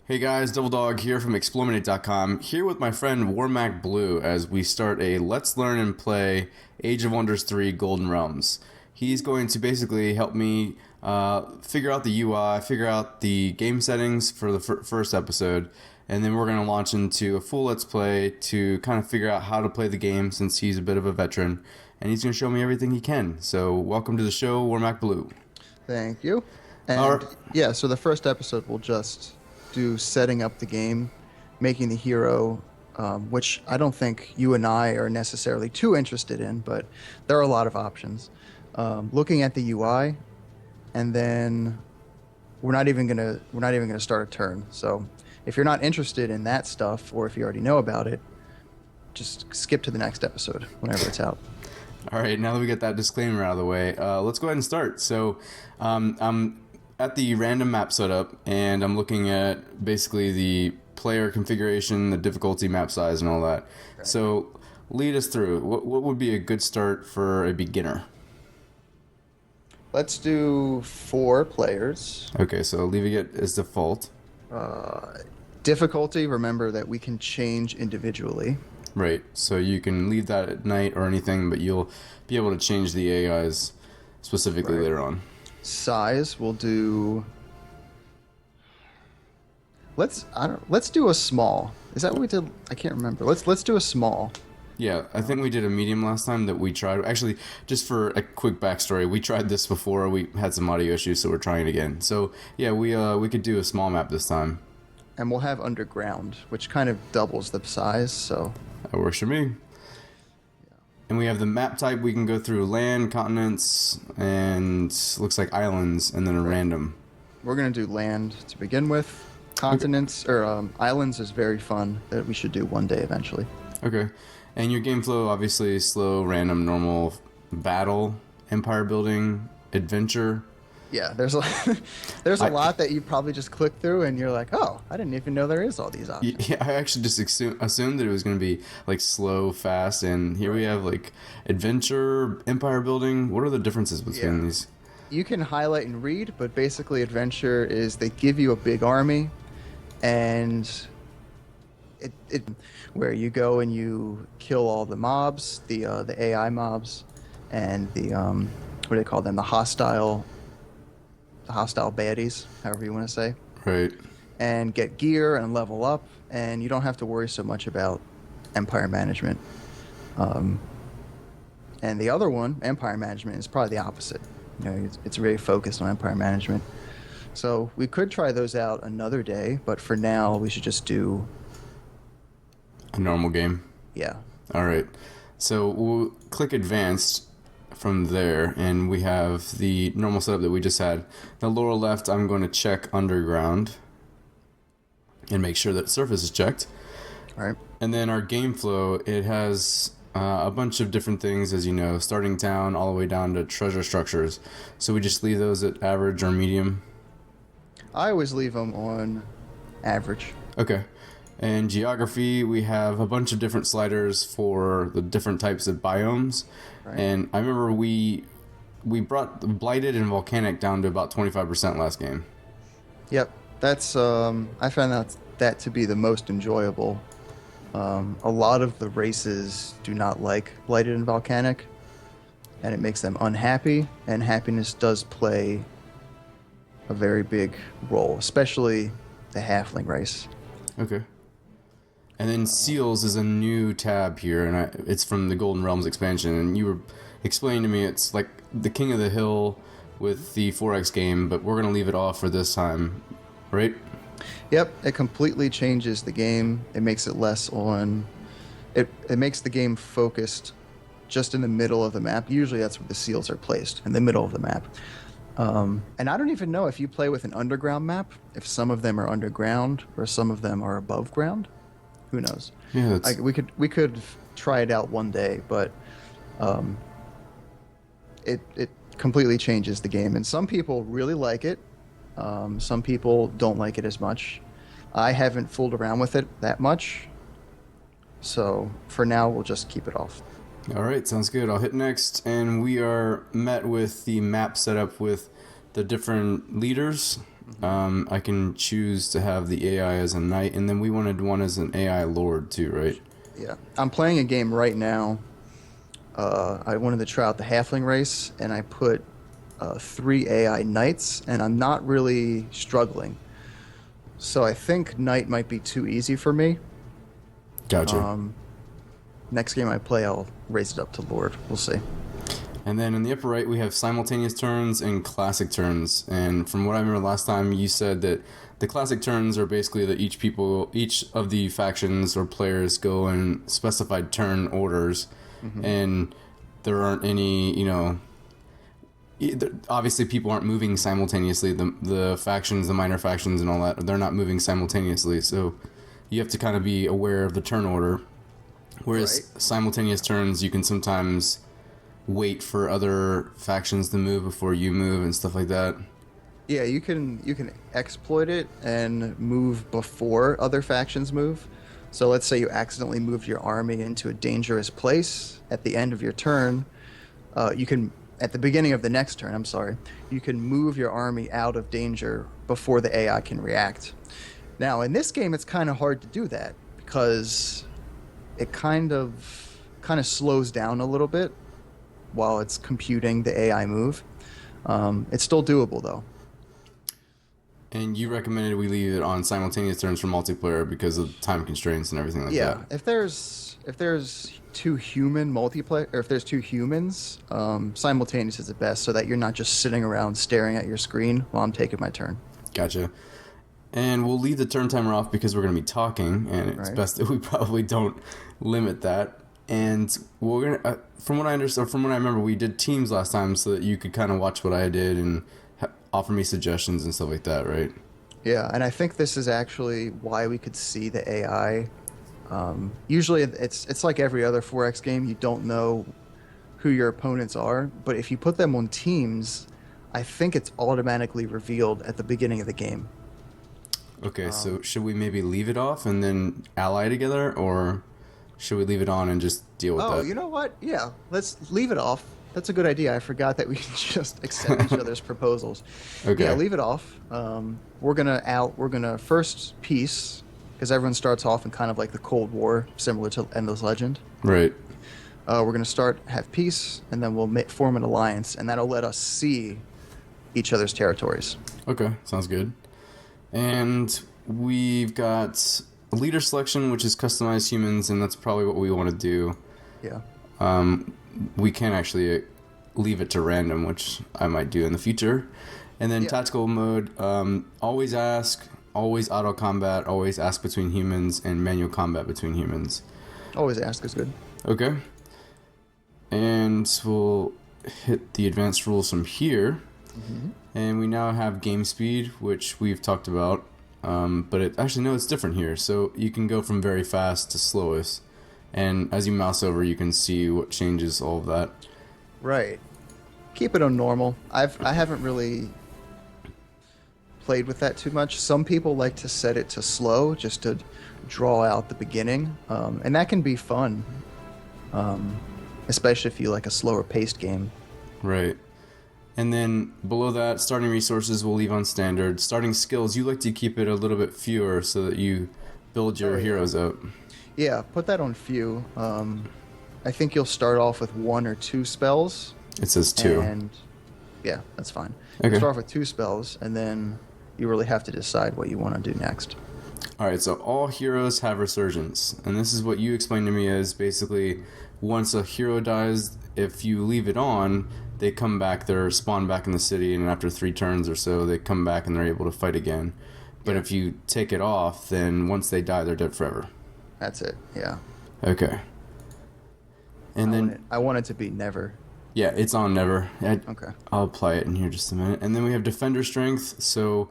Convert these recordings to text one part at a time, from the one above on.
Hey guys, Devildog here from Explominate.com, here with my friend Warmacblu as we start a Let's Learn and Play Age of Wonders 3 Golden Realms. He's going to basically help me figure out the UI, figure out the game settings for the first episode, and then we're going to launch into a full Let's Play to kind of figure out how to play the game since he's a bit of a veteran, and he's going to show me everything he can. So welcome to the show, Warmacblu. Thank you. And Alright. yeah, so the first episode will just do setting up the game, making the hero, which I don't think you and I are necessarily too interested in, but there are a lot of options. Looking at the UI, and then we're not even gonna start a turn. So if you're not interested in that stuff, or if you already know about it, just skip to the next episode whenever it's out. All right, now that we get that disclaimer out of the way, let's go ahead and start. So I'm at the random map setup, and I'm looking at basically the player configuration, the difficulty, map size, and all that. Okay. So lead us through. What would be a good start for a beginner? Let's do 4 players. Okay, so leaving it as default. Difficulty, remember that we can change individually. Right, so you can leave that at night or anything, but you'll be able to change the AIs specifically Right. later on. Size, we'll do. Let's do a small. Is that what we did? I can't remember. Let's do a small. Yeah, I think we did a medium last time that we tried. Actually, just for a quick backstory, we tried this before. We had some audio issues, so we're trying it again. So yeah, we could do a small map this time. And we'll have underground, which kind of doubles the size, so That works for me. And we have the map type. We can go through land, continents, and looks like islands, and then a random. we're gonna do land to begin with. Continents or islands is very fun that we should do one day eventually. Okay. And your game flow, obviously, slow, random, normal, battle, empire building, adventure. Yeah, there's a there's a lot that you probably just click through and you're like, oh, I didn't even know there is all these options. Yeah, I actually just assumed that it was going to be like slow, fast, and here we have like adventure, empire building. What are the differences between Yeah. these? You can highlight and read, but basically adventure is they give you a big army, and it where you go and you kill all the mobs, the AI mobs, and the what do they call them? The hostile baddies, however you want to say, Right. and get gear and level up, and you don't have to worry so much about empire management. And the other one, empire management, is probably the opposite. You know, it's really focused on empire management. So we could try those out another day, but for now we should just do, A normal game. yeah. All right. So we'll click advanced from there, and we have the normal setup that we just had. The lower left, I'm going to check underground and make sure that surface is checked. All right. And then our game flow, it has a bunch of different things, as you know, starting town all the way down to treasure structures. So we just leave those at average or medium. I always leave them on average. Okay. And geography, we have a bunch of different sliders for the different types of biomes. Right. And I remember we brought blighted and volcanic down to about 25% last game. Yep. That's I found that to be the most enjoyable. A lot of the races do not like blighted and volcanic, and it makes them unhappy, and happiness does play a very big role, especially the halfling race. Okay. And then seals is a new tab here, and it's from the Golden Realms expansion. And you were explaining to me it's like the King of the Hill with the 4X game, but we're gonna leave it off for this time, right? Yep, it completely changes the game. It makes it less on. It makes the game focused just in the middle of the map. Usually that's where the seals are placed, in the middle of the map. And I don't even know if you play with an underground map, if some of them are underground or some of them are above ground. Who knows? Yeah, that's We could try it out one day, but it completely changes the game. And some people really like it. Some people don't like it as much. I haven't fooled around with it that much. So for now, we'll just keep it off. all right. Sounds good. I'll hit next, and we are met with the map setup with the different leaders. I can choose to have the AI as a knight, and then we wanted one as an AI lord too, right? Yeah. I'm playing a game right now. I wanted to try out the halfling race, and I put 3 AI knights, and I'm not really struggling. So I think knight might be too easy for me. Gotcha. Um, Next game I play, I'll raise it up to lord. We'll see. And then in the upper right, we have simultaneous turns and classic turns. And from what I remember last time, you said that the classic turns are basically that each of the factions or players go in specified turn orders, and there aren't any, obviously people aren't moving simultaneously. The factions, the minor factions, and all that, they're not moving simultaneously. So you have to kind of be aware of the turn order. Whereas Right. simultaneous turns, you can sometimes wait for other factions to move before you move and stuff like that. Yeah, you can exploit it and move before other factions move. So let's say you accidentally move your army into a dangerous place at the end of your turn. You can at the beginning of the next turn. I'm sorry. You can move your army out of danger before the AI can react. Now, in this game, it's kind of hard to do that because it kind of slows down a little bit while it's computing the AI move. It's still doable though. And you recommended we leave it on simultaneous turns for multiplayer because of time constraints and everything like Yeah, that. if there's two human multiplayer, or if there's two humans, simultaneous is the best, so that you're not just sitting around staring at your screen while I'm taking my turn. Gotcha. And we'll leave the turn timer off because we're going to be talking, and it's Right. best that we probably don't limit that. And we're gonna, from what I understand, from what I remember, we did teams last time so that you could kind of watch what I did and offer me suggestions and stuff like that, right? Yeah, and I think this is actually why we could see the AI. Usually, it's like every other 4X game. You don't know who your opponents are, but if you put them on teams, I think it's automatically revealed at the beginning of the game. Okay, so should we maybe leave it off and then ally together, or should we leave it on and just deal with Oh, that? you know what? Yeah, let's leave it off. That's a good idea. I forgot that we can just accept each other's proposals. Yeah, Okay. leave it off. We're gonna first peace because everyone starts off in kind of like the Cold War, similar to Endless Legend. Right. We're gonna have peace, and then we'll form an alliance, and that'll let us see each other's territories. Okay, sounds good. And we've got a leader selection, which is customized humans, and that's probably what we want to do. Yeah. We can actually leave it to random, which I might do in the future. And then Yeah. tactical mode, always ask, always auto combat, always ask between humans, and manual combat between humans. Always ask is good. Okay. And we'll hit the advanced rules from here. And we now have game speed, which we've talked about. But it's different here. So you can go from very fast to slowest. And as you mouse over, you can see what changes all of that. Right. Keep it on normal. I haven't really played with that too much. Some people like to set it to slow just to draw out the beginning, and that can be fun, especially if you like a slower paced game. Right. And then below that, starting resources we'll leave on standard. Starting skills, you like to keep it a little bit fewer so that you build your Oh, yeah. heroes up. Yeah, put that on few. I think you'll start off with 1 or 2 spells, It says 2. and yeah, that's fine. Okay. You start off with 2 spells, and then you really have to decide what you want to do next. Alright, so all heroes have resurgence. And this is what you explained to me as basically once a hero dies, if you leave it on, they come back, they're spawned back in the city, and after 3 turns or so, they come back and they're able to fight again. But if you take it off, then once they die, they're dead forever. That's it. Yeah. Okay. And I want it to be never. yeah, it's on never. Okay. I'll apply it in here just a minute. And then we have defender strength, so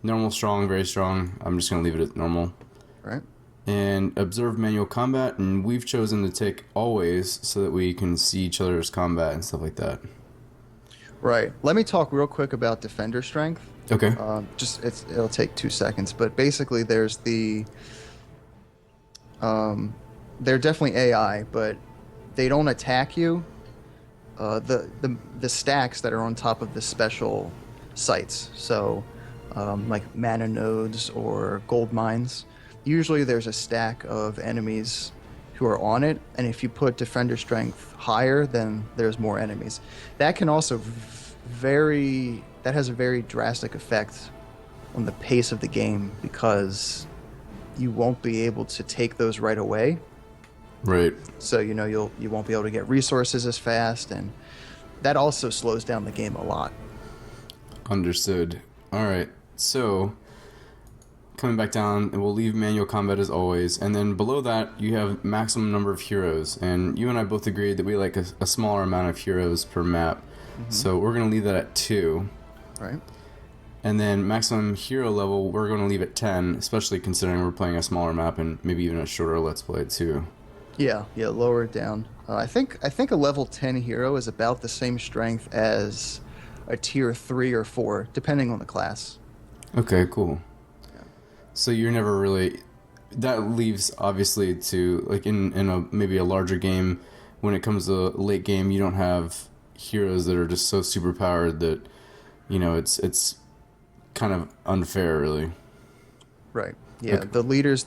normal, strong, very strong. I'm just going to leave it at normal. Right. And observe manual combat, and we've chosen to take always so that we can see each other's combat and stuff like that. Right. Let me talk real quick about defender strength. Okay. It'll take 2 seconds, but basically there's they're definitely AI, but they don't attack you. The stacks that are on top of the special sites. So like mana nodes or gold mines. Usually there's a stack of enemies who are on it, and if you put defender strength higher, then there's more enemies. That can also that has a very drastic effect on the pace of the game because you won't be able to take those right away. Right. So you won't be able to get resources as fast, and that also slows down the game a lot. Understood. All right. So coming back down, and we'll leave manual combat as always, and then below that you have maximum number of heroes, and you and I both agreed that we like a smaller amount of heroes per map. So we're going to leave that at 2. Right. And then maximum hero level, we're going to leave at 10, especially considering we're playing a smaller map and maybe even a shorter Let's Play too. Yeah, lower it down. I think a level 10 hero is about the same strength as a tier 3 or 4, depending on the class. Okay, cool. Yeah. So you're never really... That leaves, obviously, to, like, in maybe a larger game, when it comes to late game, you don't have heroes that are just so super powered that, it's kind of unfair, really. Right. Yeah, Okay. the leaders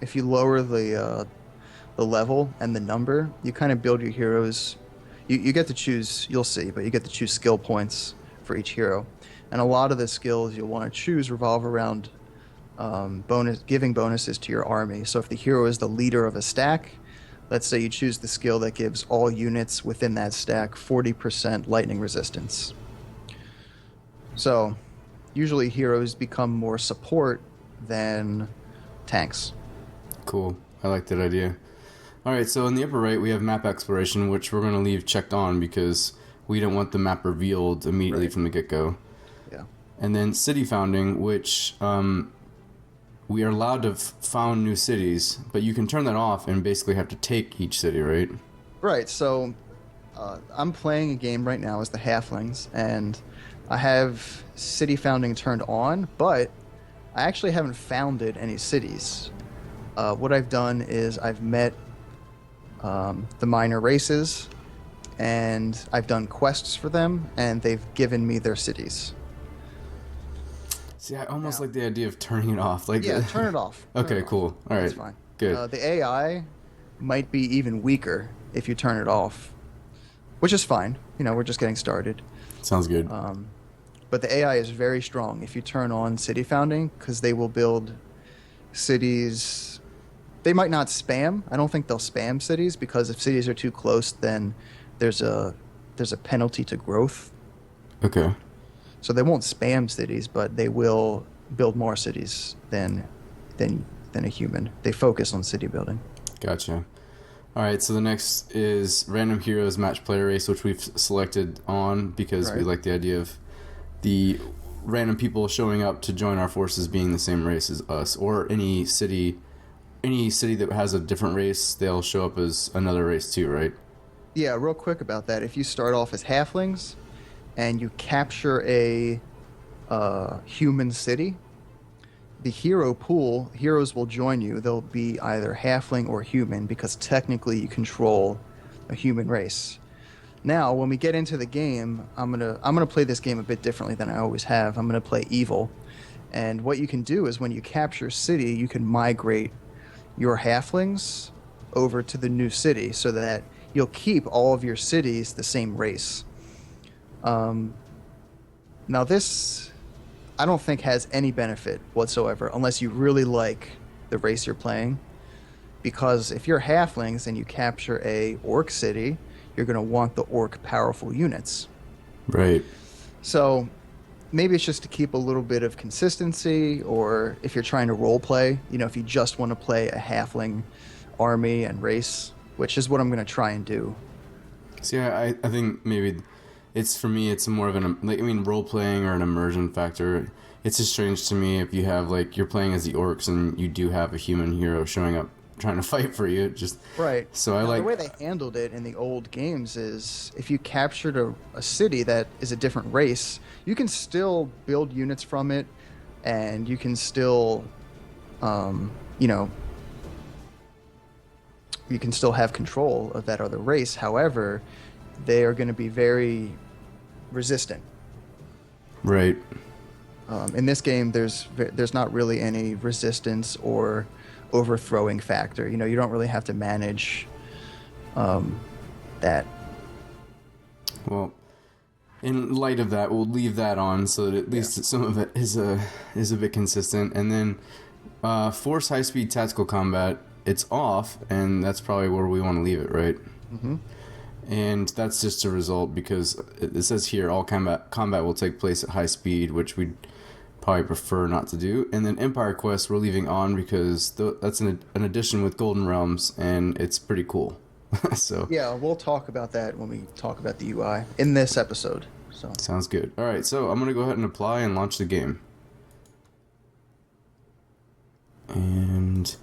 if you lower the level and the number, you kind of build your heroes. You get to choose, you'll see, but you get to choose skill points for each hero. And a lot of the skills you'll want to choose revolve around giving bonuses to your army. So if the hero is the leader of a stack, let's say you choose the skill that gives all units within that stack 40% lightning resistance. So usually heroes become more support than tanks. Cool. I like that idea. All right, so in the upper right, we have map exploration, which we're going to leave checked on because we don't want the map revealed immediately from the get-go. Yeah. And then city founding, which we are allowed to found new cities, but you can turn that off and basically have to take each city, right? Right, so I'm playing a game right now as the Halflings, and I have city founding turned on, but I actually haven't founded any cities. What I've done is I've met the minor races, and I've done quests for them, and they've given me their cities. See, I almost like the idea of turning it off. Like, Yeah, turn it off. Okay, cool. All right. That's fine. Good. The AI might be even weaker if you turn it off, which is fine. We're just getting started. Sounds good. But the AI is very strong if you turn on city founding, because they will build cities. They might not spam. I don't think they'll spam cities, because if cities are too close, then there's a penalty to growth. Okay. So they won't spam cities, but they will build more cities than a human. They focus on city building. Gotcha. All right, so the next is random heroes match player race, which we've selected on because we like the idea of the random people showing up to join our forces being the same race as us, or any city that has a different race, they'll show up as another race too, right? Yeah, real quick about that. If you start off as halflings and you capture a human city, the hero pool, heroes will join you. They'll be either halfling or human, because technically you control a human race. Now, when we get into the game, I'm gonna play this game a bit differently than I always have. I'm gonna play evil, and what you can do is when you capture a city, you can migrate your halflings over to the new city, so that you'll keep all of your cities the same race. Now this, I don't think has any benefit whatsoever unless you really like the race you're playing, because if you're halflings and you capture a orc city, you're going to want the orc powerful units. Right. So maybe it's just to keep a little bit of consistency, or if you're trying to role play, if you just want to play a halfling army and race, which is what I'm going to try and do. See, I think maybe it's, for me, it's more of role playing or an immersion factor. It's just strange to me if you have, you're playing as the orcs and you do have a human hero showing up trying to fight for you. Just right. So the way they handled it in the old games is if you captured a city that is a different race, you can still build units from it, and you can still, you can still have control of that other race. However, they are going to be very resistant. Right. In this game, there's not really any resistance or overthrowing factor. You know, you don't really have to manage that. Well, in light of that, we'll leave that on so that at least some of it is a bit consistent. And then force high speed tactical combat, it's off, and that's probably where we want to leave it, right? Mm-hmm. And that's just a result because it says here all combat will take place at high speed, which we'd probably prefer not to do. And then Empire Quest we're leaving on because that's an addition with Golden Realms, and it's pretty cool. So Yeah, we'll talk about that when we talk about the UI in this episode. So sounds good. All right, so I'm gonna go ahead and apply and launch the game. And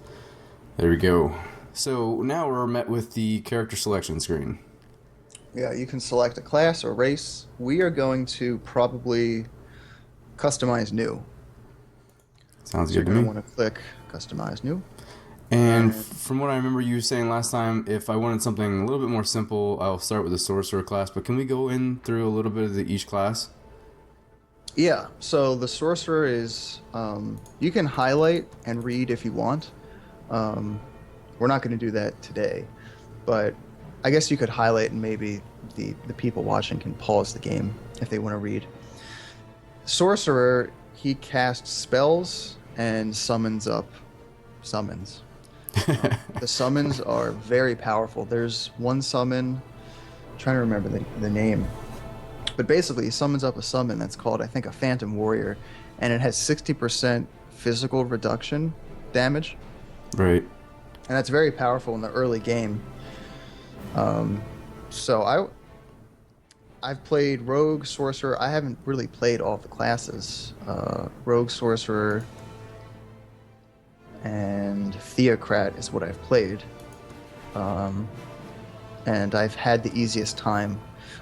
there we go. So now we're met with the character selection screen. yeah, you can select a class or race. We are going to probably customize new. Sounds So you're good to going me. to want to click customize new. And from what I remember you saying last time, if I wanted something a little bit more simple, I'll start with the sorcerer class. But can we go in through a little bit of each class? Yeah, so the sorcerer is you can highlight and read if you want. We're not going to do that today, but I guess you could highlight and maybe the people watching can pause the game if they want to read. Sorcerer, he casts spells and summons up summons. The summons are very powerful. There's one summon, I'm trying to remember the name, but basically he summons up a summon that's called, I think, a Phantom Warrior, and it has 60% physical reduction damage, Right. and that's very powerful in the early game. So I've played Rogue, Sorcerer. I haven't really played all of the classes. Rogue, Sorcerer, and Theocrat is what I've played. And I've had the easiest time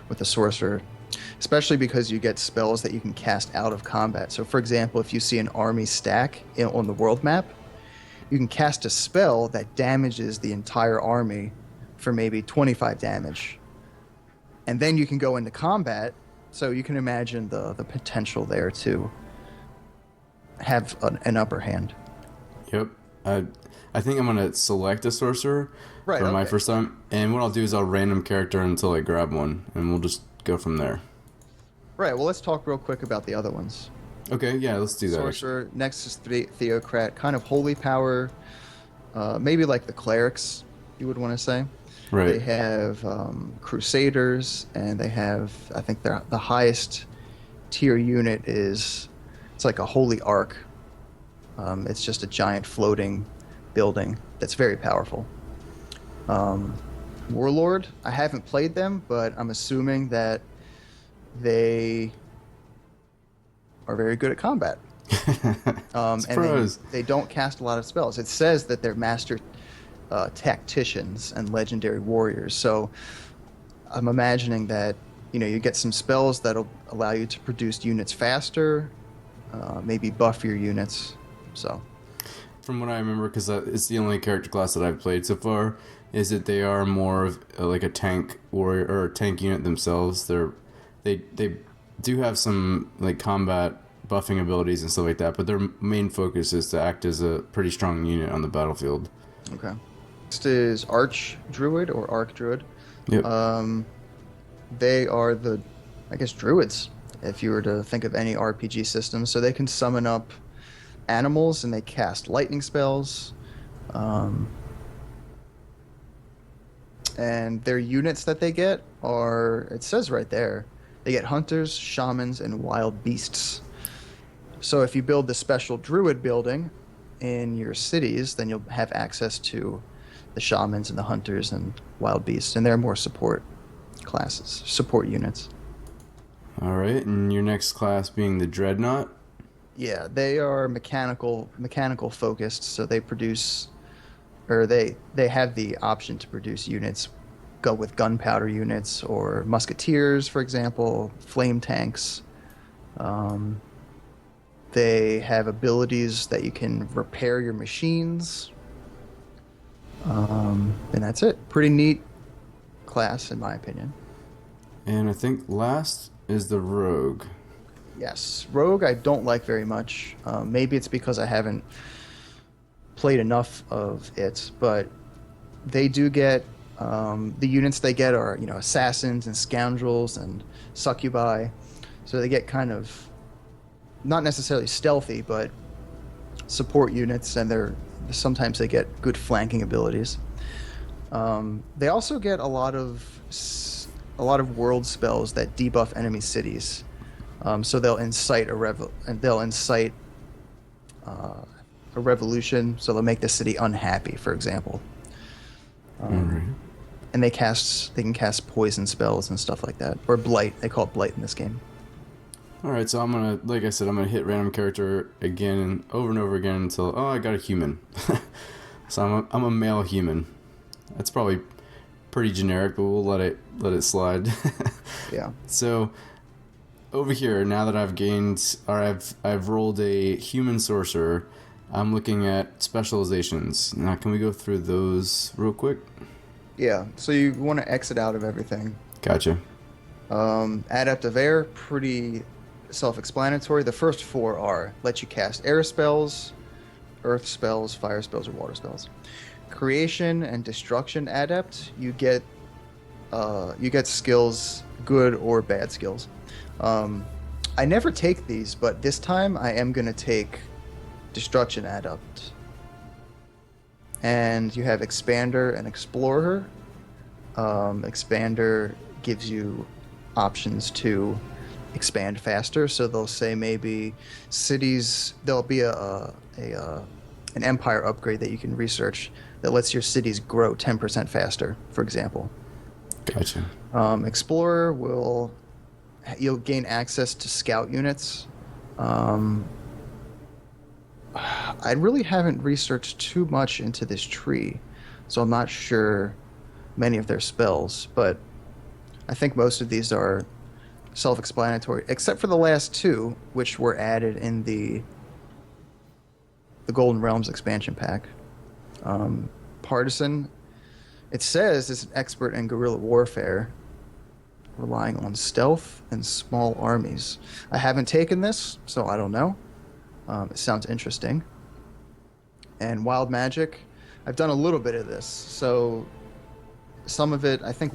with the Sorcerer, especially because you get spells that you can cast out of combat. So for example, if you see an army stack on the world map, you can cast a spell that damages the entire army for maybe 25 damage. And then you can go into combat, so you can imagine the potential there to have an upper hand. Yep. I think I'm gonna select a sorcerer Right, for my okay. first time, and what I'll do is I'll random character until I grab one, and we'll just go from there. Right, well, let's talk real quick about the other ones. Okay, yeah, let's do that. Actually. Sorcerer, next is Theocrat, kind of holy power, maybe like the clerics, you would want to say. Right. They have Crusaders, and they have, I think the highest tier unit is, it's like a holy ark. It's just a giant floating building that's very powerful. Warlord, I haven't played them, but I'm assuming that they are very good at combat. And they don't cast a lot of spells. It says that they're master tacticians and legendary warriors. So I'm imagining that you get some spells that'll allow you to produce units faster, maybe buff your units. So from what I remember, because it's the only character class that I've played so far, is that they are more of like a tank warrior or a tank unit themselves. They do have some like combat buffing abilities and stuff like that, but their main focus is to act as a pretty strong unit on the battlefield. okay. Next is Arch Druid or Arc Druid. Yep. They are I guess, druids, if you were to think of any RPG system. So they can summon up animals and they cast lightning spells. And their units that they get are, it says right there, they get hunters, shamans, and wild beasts. So if you build the special druid building in your cities, then you'll have access to the shamans and the hunters and wild beasts, and they're more support classes, support units. All right, and your next class being the Dreadnought. Yeah, they are mechanical focused, so they produce, or they have the option to produce units, go with gunpowder units or musketeers, for example, flame tanks. They have abilities that you can repair your machines. And that's it. Pretty neat class, in my opinion. And I think last is the Rogue. Yes, Rogue I don't like very much. Maybe it's because I haven't played enough of it, but they do get the units they get are assassins and scoundrels and succubi, so they get kind of not necessarily stealthy, but support units, and sometimes they get good flanking abilities. They also get a lot of world spells that debuff enemy cities. So they'll incite a revolution. So they'll make the city unhappy, for example. And they can cast poison spells and stuff like that, or blight. They call it blight in this game. All right, so like I said, I'm gonna hit random character again and over again until I got a human. So I'm a male human. That's probably pretty generic, but we'll let it slide. Yeah. So over here, now that I've rolled a human sorcerer, I'm looking at specializations. Now, can we go through those real quick? Yeah. So you want to exit out of everything. Gotcha. Adept of Air, pretty self-explanatory. The first four are let you cast air spells, earth spells, fire spells, or water spells. Creation and Destruction Adept, you get skills, good or bad skills. I never take these, but this time I am going to take Destruction Adept. And you have Expander and Explorer. Expander gives you options to expand faster, so they'll say maybe cities, there'll be an empire upgrade that you can research that lets your cities grow 10% faster, for example. Gotcha. Explorer you'll gain access to scout units. I really haven't researched too much into this tree, so I'm not sure many of their spells, but I think most of these are self-explanatory, except for the last two, which were added in the Golden Realms expansion pack. Partisan, it says, is an expert in guerrilla warfare, relying on stealth and small armies. I haven't taken this, so I don't know. It sounds interesting. And Wild Magic, I've done a little bit of this, so some of it, I can't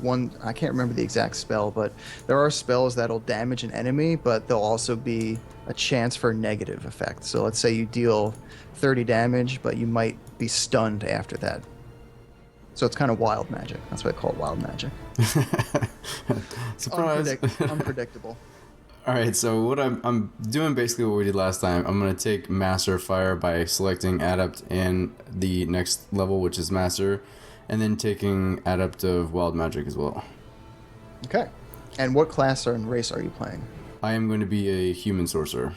remember the exact spell, but there are spells that'll damage an enemy, but there'll also be a chance for negative effect. So let's say you deal 30 damage, but you might be stunned after that. So it's kind of wild magic. That's why I call it wild magic. Surprise. Unpredictable. All right, so what I'm doing basically what we did last time. I'm going to take Master of Fire by selecting Adept and the next level, which is Master, and then taking Adept of Wild Magic as well. Okay. And what class and race are you playing? I am going to be a human sorcerer.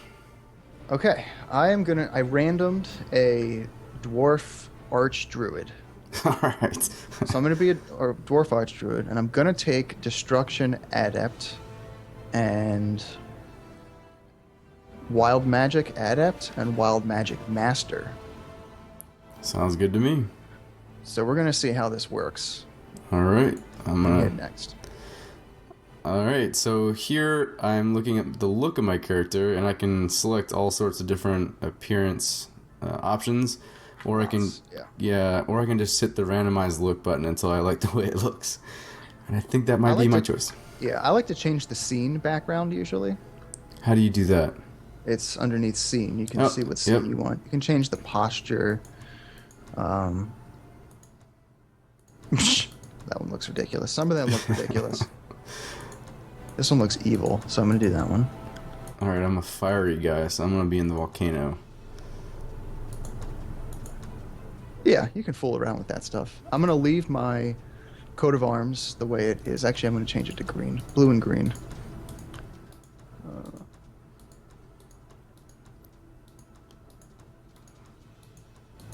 Okay. I randomed a dwarf archdruid. All right. So I'm going to be a dwarf archdruid, and I'm going to take Destruction Adept and Wild Magic Adept and Wild Magic Master. Sounds good to me. So we're going to see how this works. All right. I'm going to... next. All right. So here I'm looking at the look of my character, and I can select all sorts of different appearance options. Or I can, or I can just hit the randomized look button until I like the way it looks. And I think that might be my choice. Yeah, I like to change the scene background usually. How do you do that? It's underneath scene. You can see what scene you want. You can change the posture. That one looks ridiculous. Some of them look ridiculous. This one looks evil, so I'm going to do that one. All right, I'm a fiery guy, so I'm going to be in the volcano. Yeah, you can fool around with that stuff. I'm going to leave my coat of arms the way it is. Actually, I'm going to change it to green. Blue and green.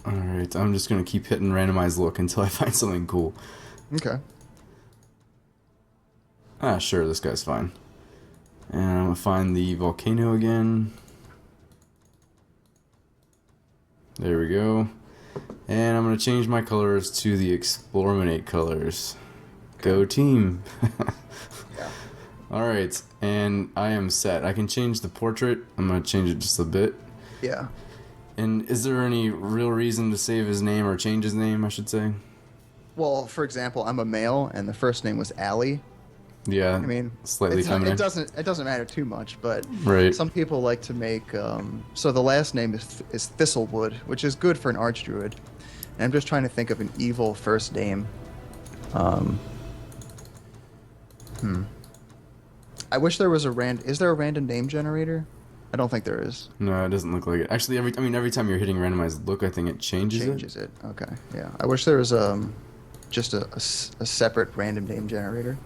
Alright, I'm just going to keep hitting randomized look until I find something cool. Okay. Sure, this guy's fine. And I'm going to find the volcano again. There we go. And I'm going to change my colors to the Explorminate colors. Go team! Yeah. All right, and I am set. I can change the portrait. I'm gonna change it just a bit. Yeah. And is there any real reason to save his name or change his name, I should say? Well, for example, I'm a male, and the first name was Allie. Yeah, I mean, slightly feminine. it doesn't matter too much, but Right. some people like to make so the last name is Thistlewood, which is good for an archdruid. And I'm just trying to think of an evil first name. Um, I wish there was Is there a random name generator? I don't think there is. No, it doesn't look like it. Actually, every time you're hitting randomized look, I think it changes it. Changes it. Okay. Yeah. I wish there was just a separate random name generator.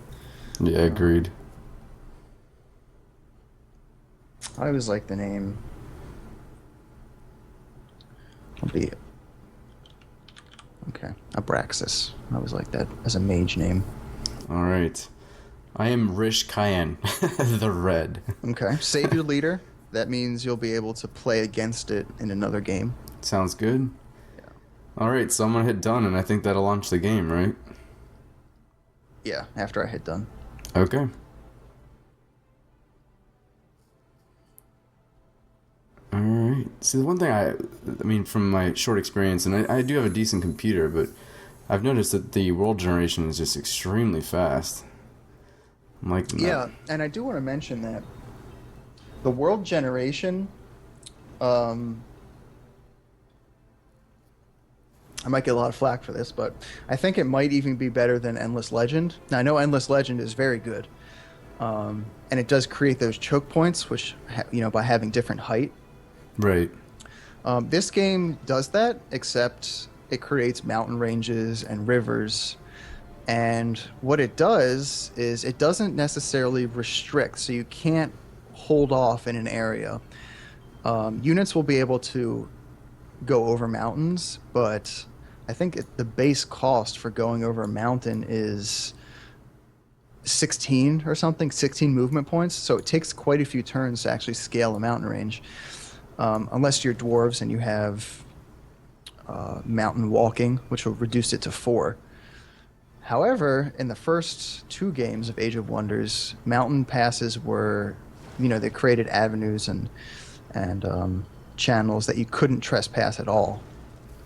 Yeah, agreed. I always like the name. I'll be okay. Abraxas. I always like that as a mage name. All right. I am Rish Cayenne, the Red. Okay. Save your leader. That means you'll be able to play against it in another game. Sounds good. Yeah. All right, so I'm gonna hit done, and I think that'll launch the game, right? Yeah. After I hit done. Okay. All right. See, the one thing I mean, from my short experience, and I do have a decent computer, but I've noticed that the world generation is just extremely fast. I'm like, no. Yeah, and I do want to mention that the world generation, I might get a lot of flack for this, but I think it might even be better than Endless Legend. Now, I know Endless Legend is very good, and it does create those choke points, which, by having different height. Right. This game does that, except it creates mountain ranges and rivers. And what it does is it doesn't necessarily restrict, so you can't hold off in an area. Units will be able to go over mountains, but I think the base cost for going over a mountain is 16 or something, 16 movement points. So it takes quite a few turns to actually scale a mountain range, unless you're dwarves and you have mountain walking, which will reduce it to 4. However, in the first 2 games of Age of Wonders, mountain passes were, they created avenues and channels that you couldn't trespass at all.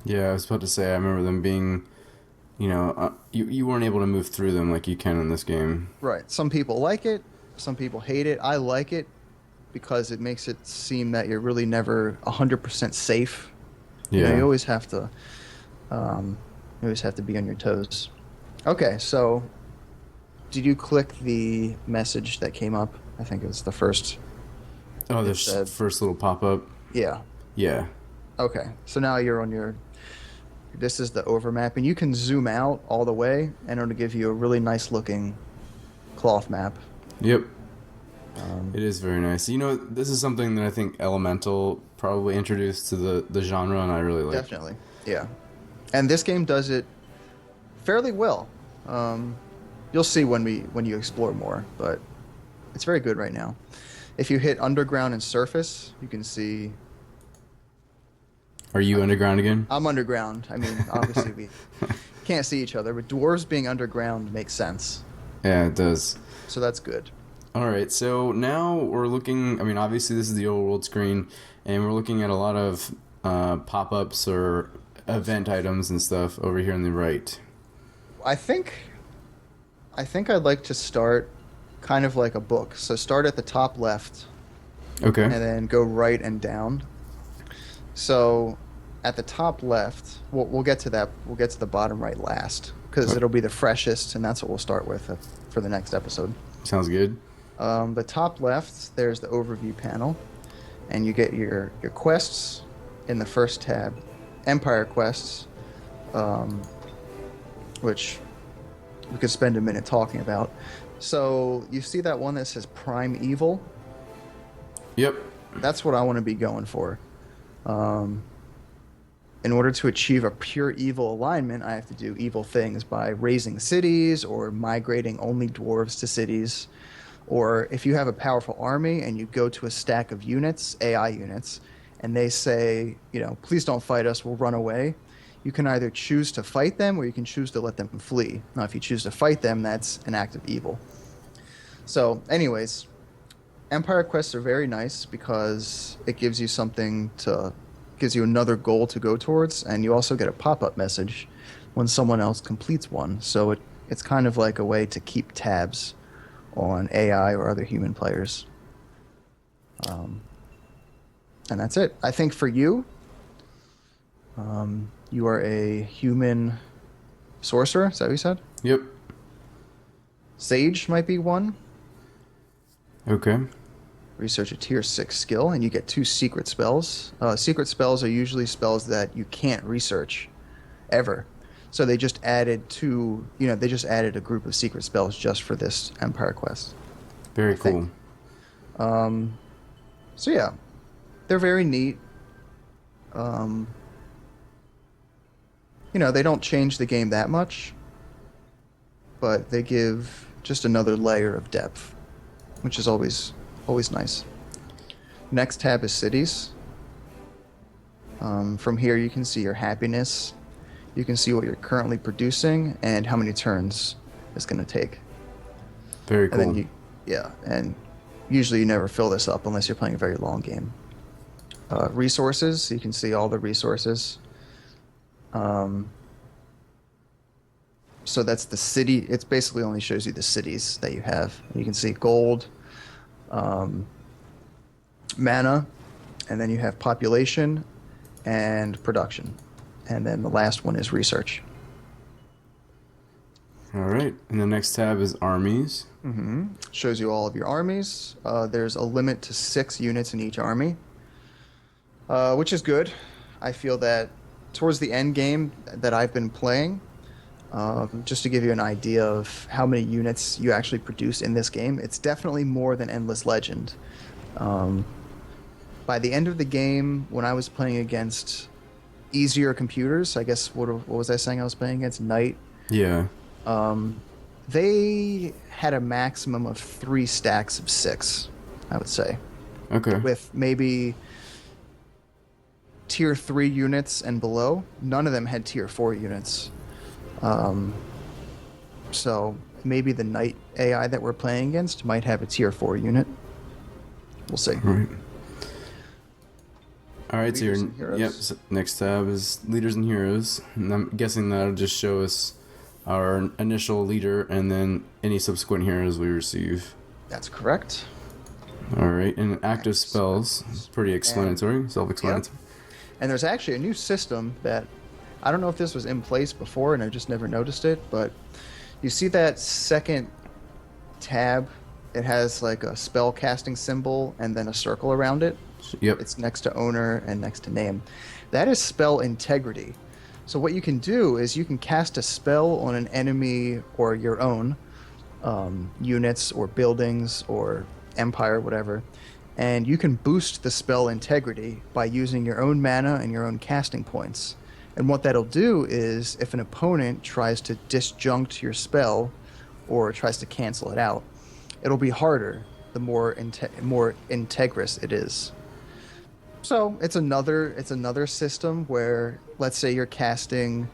Yeah, I was about to say, I remember them being, you weren't able to move through them like you can in this game. Right. Some people like it. Some people hate it. I like it because it makes it seem that you're really never 100% safe. Yeah. You always have to be on your toes. Okay, so did you click the message that came up? I think it was the first. Oh, the first little pop-up? Yeah. Yeah. Okay, so now you're on your... This is the overmap, and you can zoom out all the way, and it'll give you a really nice-looking cloth map. Yep. It is very nice. This is something that I think Elemental probably introduced to the genre, and I really like. Definitely, yeah. And this game does it fairly well. You'll see when you explore more, but it's very good right now. If you hit underground and surface, you can see. Are you underground again? I'm underground. I mean, obviously we can't see each other, but dwarves being underground makes sense. Yeah, it does. So that's good. All right, so now we're looking. I mean, obviously this is the old world screen, and we're looking at a lot of pop-ups or event items and stuff over here on the right. I think I'd like to start kind of like a book. So start at the top left. Okay. And then go right and down. So at the top left, we'll get to that. We'll get to the bottom right last because it'll be the freshest, and that's what we'll start with for the next episode. Sounds good. The top left, there's the overview panel, and you get your quests in the first tab. Empire quests, which we could spend a minute talking about. So you see that one that says Prime Evil? Yep. That's what I want to be going for. In order to achieve a pure evil alignment, I have to do evil things by raising cities or migrating only dwarves to cities. Or if you have a powerful army and you go to a stack of units, AI units, and they say, please don't fight us, we'll run away, you can either choose to fight them or you can choose to let them flee. Now, if you choose to fight them, that's an act of evil. So, anyways, Empire quests are very nice because it gives you gives you another goal to go towards, and you also get a pop-up message when someone else completes one. So it's kind of like a way to keep tabs on AI or other human players. And that's it. I think for you, you are a human sorcerer. Is that what you said? Yep. Sage might be one. Okay. Research a tier 6 skill, and you get 2 secret spells. Secret spells are usually spells that you can't research ever. So they just added a group of secret spells just for this Empire quest. Very cool. So yeah, they're very neat. They don't change the game that much, but they give just another layer of depth, which is always nice. Next tab is cities. From here you can see your happiness. You can see what you're currently producing and how many turns it's going to take. Very cool. And then and usually you never fill this up unless you're playing a very long game. Resources, you can see all the resources. So that's the city. It basically only shows you the cities that you have. You can see gold, mana, and then you have population and production. And then the last one is research. All right. And the next tab is armies. Mm-hmm. Shows you all of your armies. There's a limit to 6 units in each army, which is good. I feel that towards the end game that I've been playing, just to give you an idea of how many units you actually produce in this game, it's definitely more than Endless Legend. By the end of the game, when I was playing against easier computers, I guess, what was I saying I was playing against? Knight? Yeah. They had a maximum of 3 stacks of 6, I would say. Okay. With maybe tier 3 units and below. None of them had tier 4 units. So maybe the Knight AI that we're playing against might have a tier 4 unit. We'll see. All right. All right, Leaders and heroes. Yep. So next tab is leaders and heroes, and I'm guessing that'll just show us our initial leader and then any subsequent heroes we receive. That's correct. All right, and active spells, it's pretty explanatory, self-explanatory. Yep. And there's actually a new system that I don't know if this was in place before and I just never noticed it, but you see that second tab? It has like a spell casting symbol and then a circle around it. Yep. It's next to owner and next to name. That is spell integrity. So what you can do is you can cast a spell on an enemy or your own units or buildings or empire, whatever, and you can boost the spell integrity by using your own mana and your own casting points. And what that'll do is if an opponent tries to disjunct your spell or tries to cancel it out, it'll be harder the more integrous it is. So it's another system where, let's say you're casting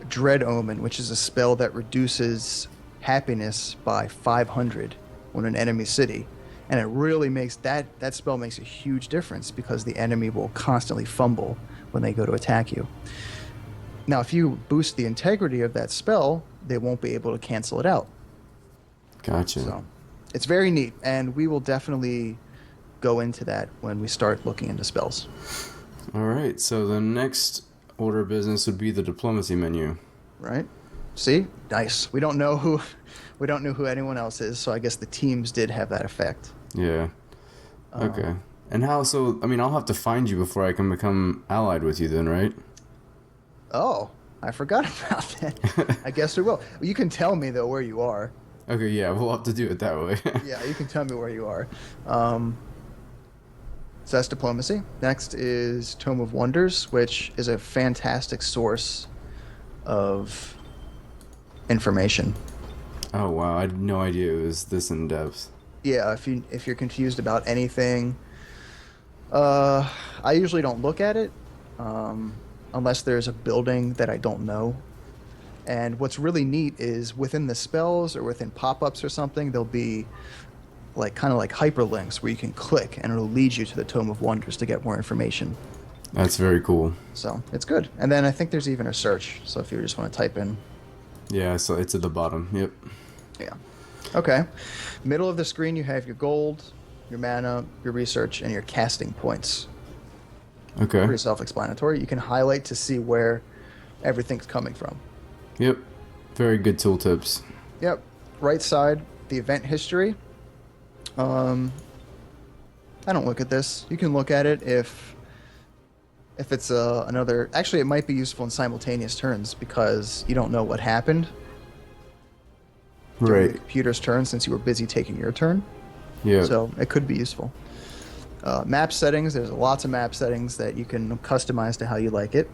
Dread Omen, which is a spell that reduces happiness by 500 on an enemy city, and it really makes that spell makes a huge difference because the enemy will constantly fumble when they go to attack you. Now, if you boost the integrity of that spell, they won't be able to cancel it out. Gotcha. So it's very neat, and we will definitely go into that when we start looking into spells. All right, so the next order of business would be the diplomacy menu. Right? See? Nice. We don't know who anyone else is, so I guess the teams did have that effect. Yeah. Okay. And how, so, I mean, I'll have to find you before I can become allied with you then, right? Oh, I forgot about that. I guess we will. You can tell me, though, where you are. Okay, yeah, we'll have to do it that way. Yeah, you can tell me where you are. So that's diplomacy. Next is Tome of Wonders, which is a fantastic source of information. Oh, wow, I had no idea it was this in-depth. Yeah, if you're confused about anything, I usually don't look at it unless there's a building that I don't know. And what's really neat is within the spells or within pop-ups or something, there'll be like kind of like hyperlinks where you can click and it'll lead you to the Tome of Wonders to get more information. That's very cool. So it's good. And then I think there's even a search. So if you just want to type in. Yeah, so it's at the bottom. Yep. Yeah. Okay. Middle of the screen, you have your gold, your mana, your research, and your casting points. Okay. Pretty self-explanatory. You can highlight to see where everything's coming from. Yep. Very good tooltips. Yep. Right side, the event history. I don't look at this. You can look at it if it's another... Actually, it might be useful in simultaneous turns because you don't know what happened during the computer's turn since you were busy taking your turn. Yeah. So it could be useful. Map settings. There's lots of map settings that you can customize to how you like it.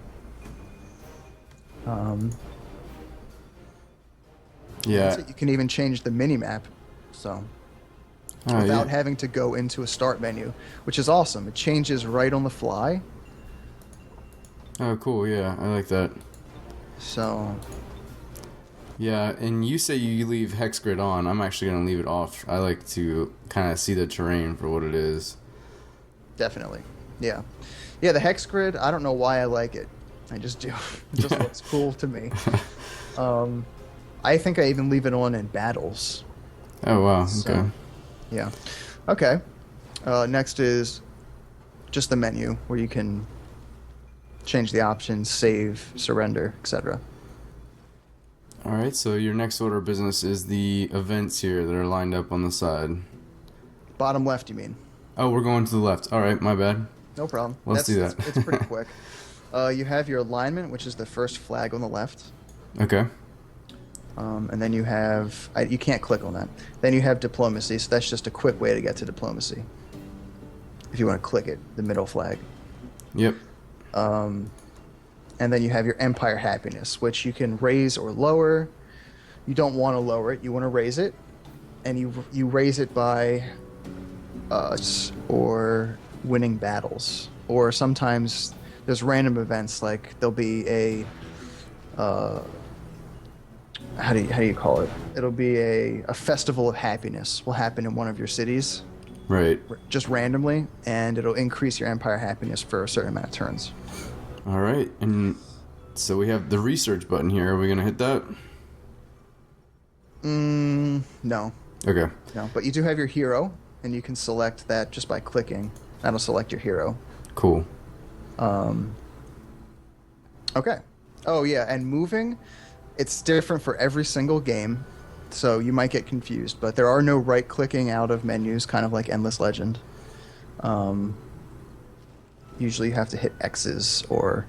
Yeah. You can even change the mini map. So... without having to go into a start menu, which is awesome. It changes right on the fly. Oh, cool. Yeah, I like that. So... yeah, and you say you leave hex grid on. I'm actually going to leave it off. I like to kind of see the terrain for what it is. Definitely. Yeah. Yeah, the hex grid, I don't know why I like it. I just do. It just looks cool to me. I think I even leave it on in battles. Oh, wow. So, Okay. yeah. Okay. Next is just the menu where you can change the options, save, surrender, etc. All right, so your next order of business is the events here that are lined up on the side. Bottom left, you mean? Oh, we're going to the left. All right, my bad. No problem. Let's do that. It's pretty quick. You have your alignment, which is the first flag on the left. Okay. And then you have... you can't click on that. Then you have diplomacy, so that's just a quick way to get to diplomacy. If you want to click it, the middle flag. Yep. And then you have your empire happiness, which you can raise or lower. You don't want to lower it. You want to raise it. And you raise it by or winning battles. Or sometimes there's random events, like there'll be a... how do you call it? It'll be a festival of happiness will happen in one of your cities. Right. Just randomly, and it'll increase your empire happiness for a certain amount of turns. All right, and so we have the research button here. Are we gonna hit that? No. Okay. No, but you do have your hero, and you can select that just by clicking. That'll select your hero. Cool. Okay. Oh yeah, and moving, it's different for every single game, so you might get confused, but there are no right-clicking out of menus, kind of like Endless Legend. Usually you have to hit X's or...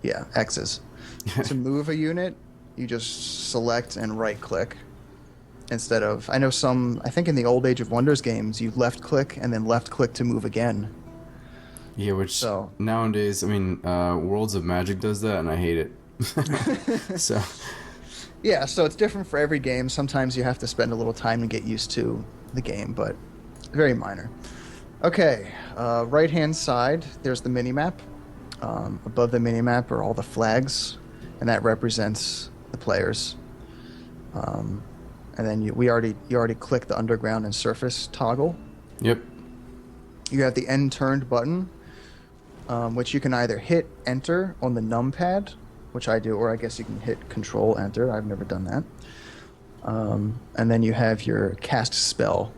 yeah, X's. To move a unit, you just select and right-click instead of... I know I think in the old Age of Wonders games, you left-click and then left-click to move again. Yeah, which nowadays, I mean, Worlds of Magic does that, and I hate it. So... yeah, so it's different for every game. Sometimes you have to spend a little time to get used to the game, but very minor. Okay, right-hand side, there's the mini-map. Above the mini-map are all the flags, and that represents the players. And then you already clicked the underground and surface toggle. Yep. You have the end turned button, which you can either hit enter on the numpad, which I do, or I guess you can hit control enter. I've never done that. And then you have your cast spell.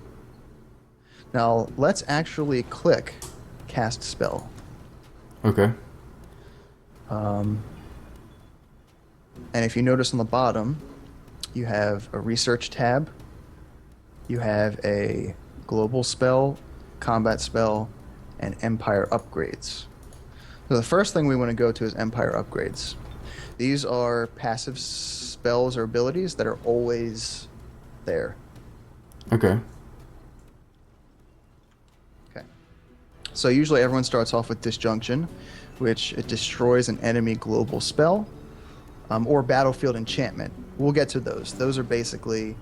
Now, let's actually click cast spell. Okay. And if you notice on the bottom, you have a research tab. You have a global spell, combat spell, and empire upgrades. So the first thing we want to go to is empire upgrades. These are passive spells or abilities that are always there. Okay. Okay. So usually everyone starts off with Disjunction, which it destroys an enemy global spell, or battlefield enchantment. We'll get to those. Those are basically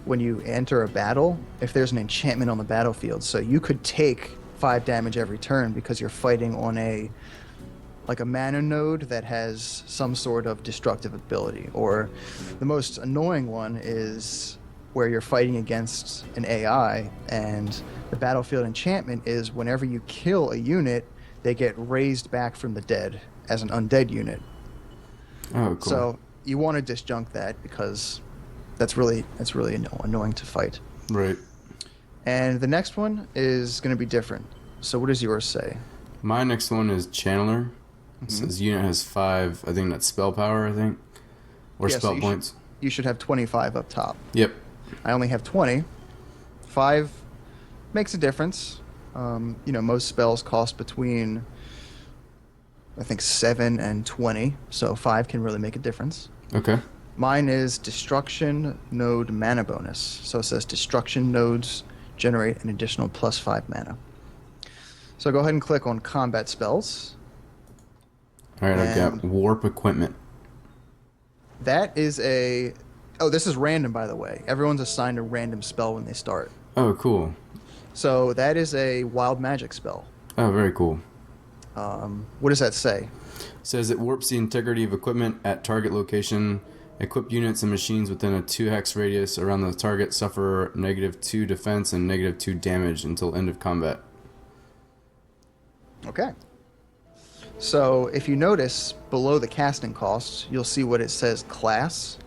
when you enter a battle, if there's an enchantment on the battlefield. So you could take 5 damage every turn because you're fighting on a like a mana node that has some sort of destructive ability. Or the most annoying one is where you're fighting against an AI, and the battlefield enchantment is whenever you kill a unit, they get raised back from the dead as an undead unit. Oh, cool. So you want to disjunct that because that's really annoying to fight. Right. And the next one is going to be different. So what does yours say? My next one is Channeler. It says unit has 5, I think that's spell power, I think. Or Yeah, so spell points. You should have 25 up top. Yep. I only have 20. 5 makes a difference. Most spells cost between, I think, 7 and 20, so 5 can really make a difference. Okay. Mine is Destruction Node Mana Bonus. So it says Destruction Nodes generate an additional +5 mana. So go ahead and click on Combat Spells. Alright, I've got Warp Equipment. That is a... Oh, this is random, by the way. Everyone's assigned a random spell when they start. Oh, cool. So that is a Wild Magic spell. Oh, very cool. What does that say? It says it warps the integrity of equipment at target location. Equipped units and machines within a 2 hex radius around the target suffer -2 defense and -2 damage until end of combat. Okay. So if you notice below the casting cost, you'll see what it says class,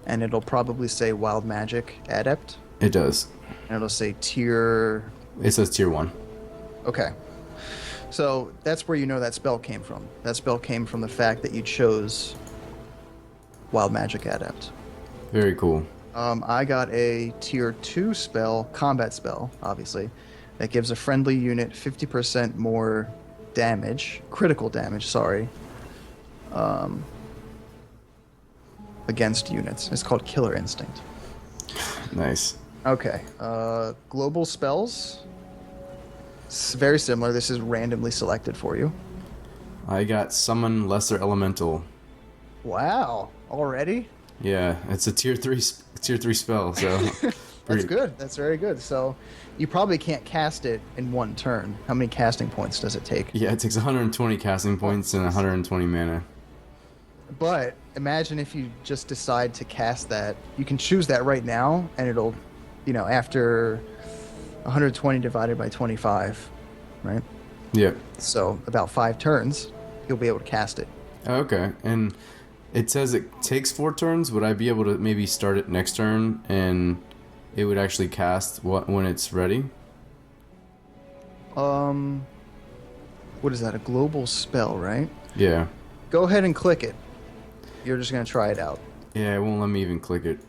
and it'll probably say Wild Magic Adept, It does. and it'll say tier. It says tier 1. Okay. So that's where you know that spell came from. That spell came from the fact that you chose Wild Magic Adept. Very cool. I got a tier 2 spell, combat spell, obviously, that gives a friendly unit 50% more damage, critical damage, against units. It's called Killer Instinct. Nice. Okay. Global spells. It's very similar. This is randomly selected for you. I got Summon Lesser Elemental. Wow. Already? Yeah, it's a tier 3 spell, so That's good. That's very good. So you probably can't cast it in one turn. How many casting points does it take? Yeah, it takes 120 casting points and 120 mana. But imagine if you just decide to cast that. You can choose that right now, and it'll, after 120 divided by 25, right? Yep. So about 5 turns, you'll be able to cast it. Okay, and it says it takes 4 turns. Would I be able to maybe start it next turn and it would actually cast when it's ready? What is that? A global spell, right? Yeah. Go ahead and click it. You're just gonna try it out. Yeah, it won't let me even click it.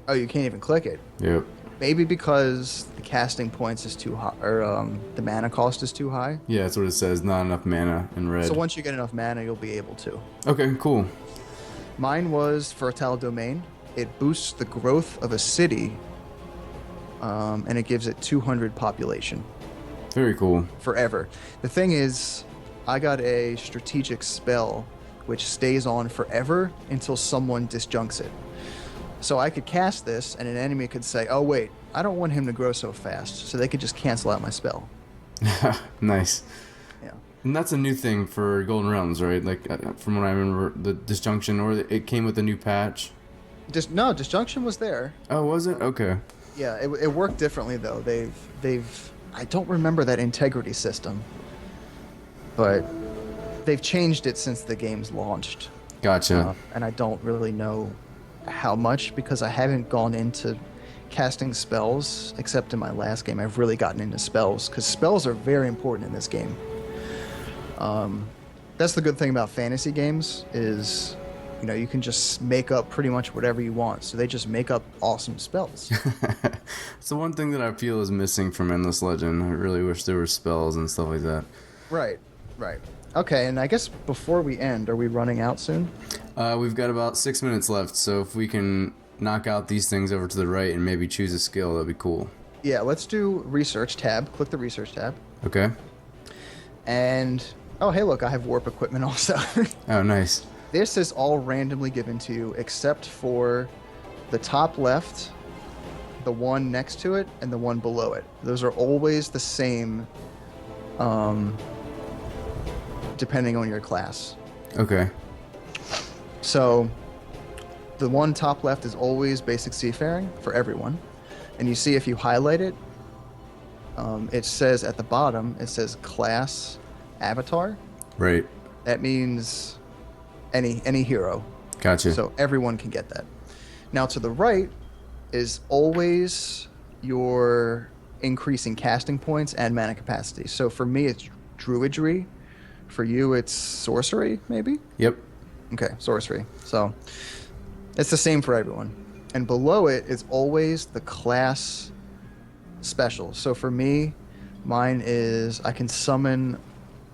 Oh, you can't even click it. Yep. Maybe because the casting points is too high, or the mana cost is too high. Yeah, that's what it says. Not enough mana in red. So once you get enough mana, you'll be able to. Okay, cool. Mine was Fertile Domain. It boosts the growth of a city, and it gives it 200 population Very cool. forever. The thing is, I got a strategic spell which stays on forever until someone disjuncts it. So I could cast this, and an enemy could say, "Oh wait, I don't want him to grow so fast," so they could just cancel out my spell. Nice. Yeah. And that's a new thing for Golden Realms, right? Like, from what I remember, the disjunction, or it came with a new patch. No, disjunction was there. Oh, was it? Okay. Yeah, it worked differently though. They've I don't remember that integrity system, but they've changed it since the game's launched. Gotcha. And I don't really know how much because I haven't gone into casting spells except in my last game. I've really gotten into spells because spells are very important in this game. That's the good thing about fantasy games is, you can just make up pretty much whatever you want. So they just make up awesome spells. It's the one thing that I feel is missing from Endless Legend. I really wish there were spells and stuff like that. Right. Okay, and I guess before we end, are we running out soon? We've got about 6 minutes left, so if we can knock out these things over to the right and maybe choose a skill, that'd be cool. Yeah, let's do research tab. Click the research tab. Okay. And, oh, hey, look, I have warp equipment also. Oh, nice. This is all randomly given to you except for the top left, the one next to it, and the one below it. Those are always the same depending on your class. Okay. So the one top left is always basic seafaring for everyone. And you see if you highlight it, it says at the bottom, it says class avatar. Right. That means any hero. Gotcha. So everyone can get that. Now to the right is always your increasing casting points and mana capacity. So for me, it's druidry. For you, it's sorcery, maybe? Yep. Okay, sorcery. So it's the same for everyone. And below it is always the class special. So for me, mine is I can summon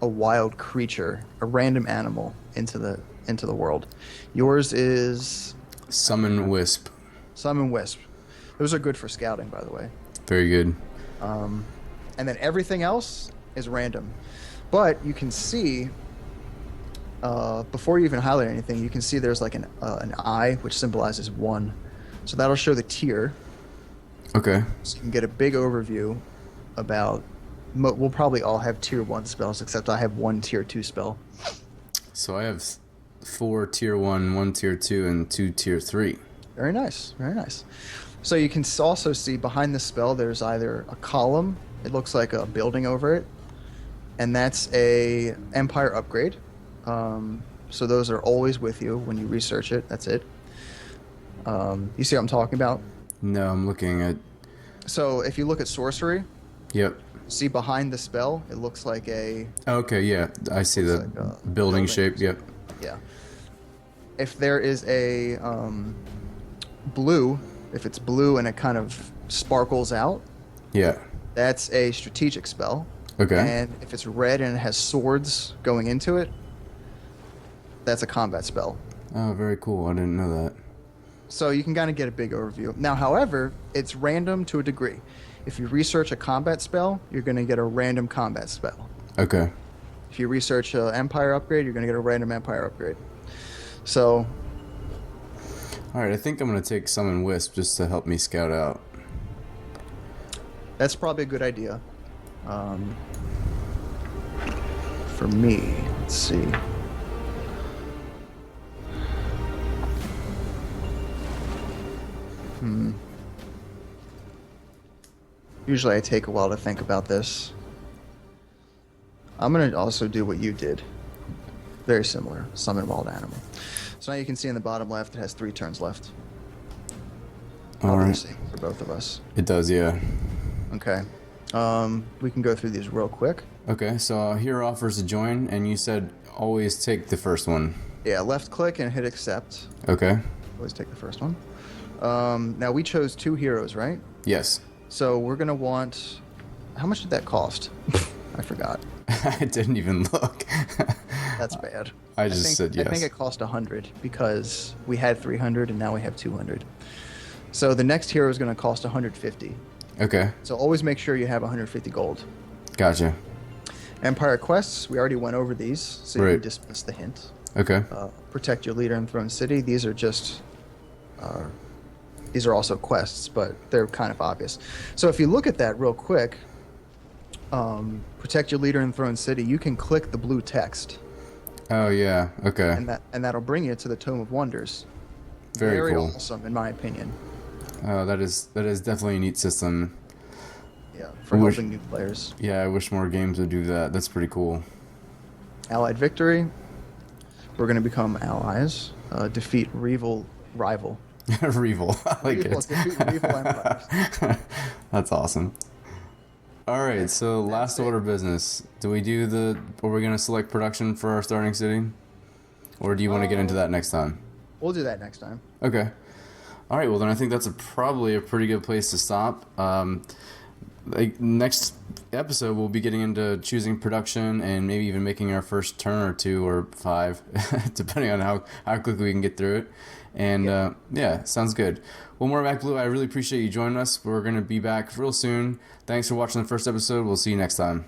a wild creature, a random animal into the world. Yours is Summon Wisp. Summon Wisp. Those are good for scouting, by the way. Very good. And then everything else is random. But you can see, before you even highlight anything, you can see there's like an eye, which symbolizes 1. So that'll show the tier. Okay. So you can get a big overview about... We'll probably all have tier 1 spells, except I have 1 tier 2 spell. So I have 4 tier 1, 1 tier 2, and 2 tier 3. Very nice. Very nice. So you can also see behind the spell there's either a column, it looks like a building over it, and that's a Empire upgrade. So those are always with you when you research it. That's it. You see what I'm talking about? No, I'm looking at... So if you look at sorcery, Yep. see behind the spell, it looks like a... Okay, yeah. I see the like a building shape. Yep. Yeah. If there is a blue, if it's blue and it kind of sparkles out, Yeah. that's a strategic spell. Okay. And if it's red and it has swords going into it, that's a combat spell. Oh, very cool. I didn't know that. So you can kind of get a big overview. Now, however, it's random to a degree. If you research a combat spell, you're going to get a random combat spell. Okay. If you research an Empire upgrade, you're going to get a random Empire upgrade. So... Alright, I think I'm going to take Summon Wisp just to help me scout out. that's probably a good idea. For me, let's see. Usually I take a while to think about this. I'm going to also do what you did. Very similar. Summon wild animal. So now you can see in the bottom left it has 3 turns left. All right. The same for both of us. It does, yeah. Okay. We can go through these real quick. Okay, so here offers to join, and you said always take the first one. Yeah, left click and hit accept. Okay. Always take the first one. Now we chose 2 heroes, right? Yes. So we're going to want... How much did that cost? I forgot. I didn't even look. That's bad. I just said yes. I think it cost 100 because we had 300 and now we have 200. So the next hero is going to cost 150. Okay. So always make sure you have 150 gold. Gotcha. Empire quests, we already went over these, so you Right. can dismiss the hint. Okay. Protect your leader in Throne City. These are just... these are also quests, but they're kind of obvious. So if you look at that real quick, protect your leader in Throne City, you can click the blue text. Oh, yeah. Okay. And that'll bring you to the Tome of Wonders. Very cool. Awesome, in my opinion. Oh, that is definitely a neat system. Yeah, for helping new players. Yeah, I wish more games would do that. That's pretty cool. Allied victory. We're going to become allies. Defeat rival. Revel. I like Defeat rival empires. That's awesome. All right, so last order of business. Do we do are we going to select production for our starting city? Or do you want to get into that next time? We'll do that next time. Okay. All right, well then I think that's probably a pretty good place to stop. Next episode we'll be getting into choosing production and maybe even making our first turn or 2 or 5, depending on how quickly we can get through it. And yeah, sounds good. Well, Warmacblu, I really appreciate you joining us. We're going to be back real soon. Thanks for watching the first episode. We'll see you next time.